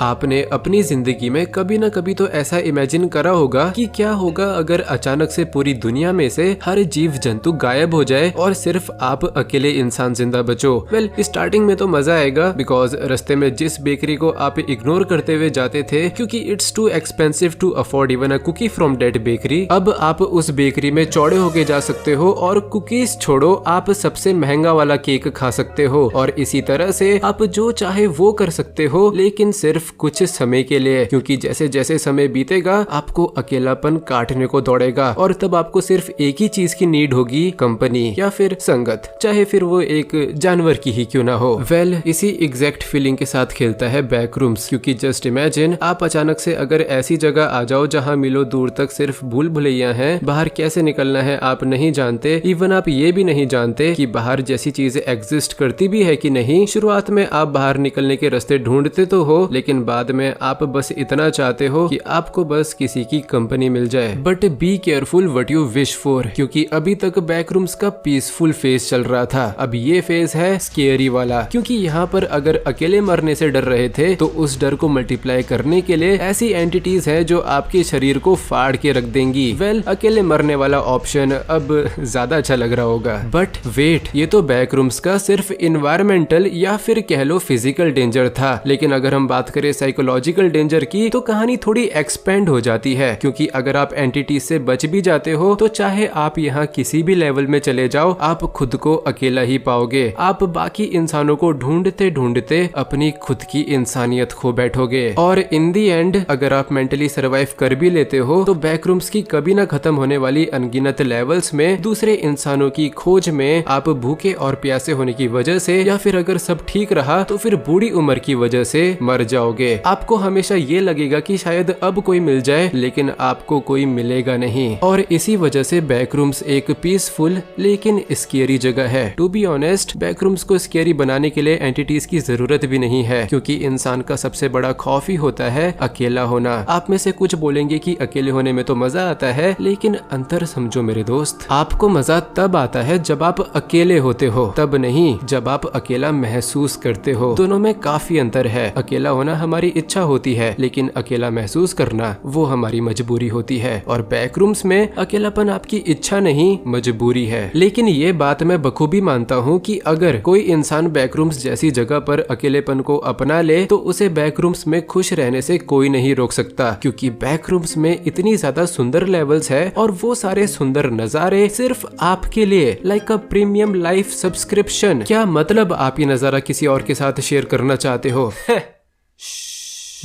आपने अपनी जिंदगी में कभी ना कभी तो ऐसा इमेजिन करा होगा कि क्या होगा अगर अचानक से पूरी दुनिया में से हर जीव जंतु गायब हो जाए और सिर्फ आप अकेले इंसान जिंदा बचो। वेल, स्टार्टिंग में तो मजा आएगा बिकॉज रास्ते में जिस बेकरी को आप इग्नोर करते हुए जाते थे क्योंकि it's too expensive to afford even a cookie from that bakery, अब आप उस बेकरी में चौड़े होके जा सकते हो और कुकीज छोड़ो, आप सबसे महंगा वाला केक खा सकते हो और इसी तरह से आप जो चाहे वो कर सकते हो, लेकिन सिर्फ कुछ समय के लिए, क्योंकि जैसे जैसे समय बीतेगा आपको अकेलापन काटने को दौड़ेगा और तब आपको सिर्फ एक ही चीज की नीड होगी, कंपनी या फिर संगत, चाहे फिर वो एक जानवर की ही क्यों ना हो। वेल, इसी एग्जैक्ट फीलिंग के साथ खेलता है बैकरूम्स, क्योंकि जस्ट इमेजिन आप अचानक से अगर ऐसी जगह आ जाओ जहाँ मिलो दूर तक सिर्फ भूल भुलैया हैं, बाहर कैसे निकलना है आप नहीं जानते, इवन आप ये भी नहीं जानते कि बाहर जैसी चीजें एग्जिस्ट करती भी है कि नहीं। शुरुआत में आप बाहर निकलने के रास्ते ढूंढते तो हो, लेकिन बाद में आप बस इतना चाहते हो कि आपको बस किसी की कंपनी मिल जाए। But be careful what you wish for, क्योंकि अभी तक बैकरूम्स का पीसफुल फेज चल रहा था, अब ये फेज है स्केरी वाला, क्योंकि यहाँ पर अगर अकेले मरने से डर रहे थे तो उस डर को मल्टीप्लाई करने के लिए ऐसी एंटिटीज है जो आपके शरीर को फाड़ के रख देंगी। वेल, अकेले मरने वाला ऑप्शन अब ज्यादा अच्छा लग रहा होगा, बट वेट, ये तो बैकरूम्स का सिर्फ इन्वायरमेंटल या फिर कह लो फिजिकल डेंजर था, लेकिन अगर हम बात करें साइकोलॉजिकल डेंजर की तो कहानी थोड़ी एक्सपेंड हो जाती है, क्योंकि अगर आप एंटिटी से बच भी जाते हो तो चाहे आप यहाँ किसी भी लेवल में चले जाओ, आप खुद को अकेला ही पाओगे। आप बाकी इंसानों को ढूंढते ढूंढते अपनी खुद की इंसानियत खो बैठोगे और इन दी एंड अगर आप मेंटली सर्वाइव कर भी लेते हो तो बैकरूम्स की कभी ना खत्म होने वाली अनगिनत लेवल्स में दूसरे इंसानों की खोज में आप भूखे और प्यासे होने की वजह से या फिर अगर सब ठीक रहा तो फिर बूढ़ी उम्र की वजह से मर जाओगे। आपको हमेशा ये लगेगा कि शायद अब कोई मिल जाए, लेकिन आपको कोई मिलेगा नहीं और इसी वजह से बैकरूम्स एक पीसफुल लेकिन स्केरी जगह है। टू बी ऑनेस्ट, बैकरूम्स को स्केरी बनाने के लिए एंटिटीज की जरूरत भी नहीं है, क्योंकि इंसान का सबसे बड़ा खौफ ही होता है अकेला होना। आप में से कुछ बोलेंगे कि अकेले होने में तो मजा आता है, लेकिन अंतर समझो मेरे दोस्त, आपको मजा तब आता है जब आप अकेले होते हो, तब नहीं जब आप अकेला महसूस करते हो। दोनों में काफी अंतर है। अकेला होना हमारी इच्छा होती है, लेकिन अकेला महसूस करना वो हमारी मजबूरी होती है और बैकरूम्स में अकेलापन आपकी इच्छा नहीं मजबूरी है। लेकिन ये बात मैं बखूबी मानता हूँ कि अगर कोई इंसान बैकरूम्स जैसी जगह पर अकेलेपन को अपना ले तो उसे बैकरूम्स में खुश रहने से कोई नहीं रोक सकता, क्योंकि बैकरूम्स में इतनी ज्यादा सुंदर लेवल्स है और वो सारे सुंदर नजारे सिर्फ आपके लिए, like a premium life subscription. क्या मतलब आप ये नजारा किसी और के साथ शेयर करना चाहते हो?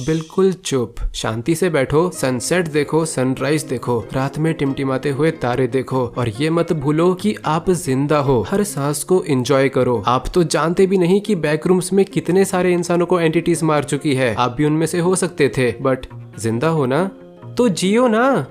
बिल्कुल चुप, शांति से बैठो, सनसेट देखो, सनराइज देखो, रात में टिमटिमाते हुए तारे देखो और ये मत भूलो कि आप जिंदा हो। हर सांस को एंजॉय करो। आप तो जानते भी नहीं कि बैकरूम्स में कितने सारे इंसानों को एंटिटीज मार चुकी है। आप भी उनमें से हो सकते थे, बट जिंदा हो ना, तो जियो ना।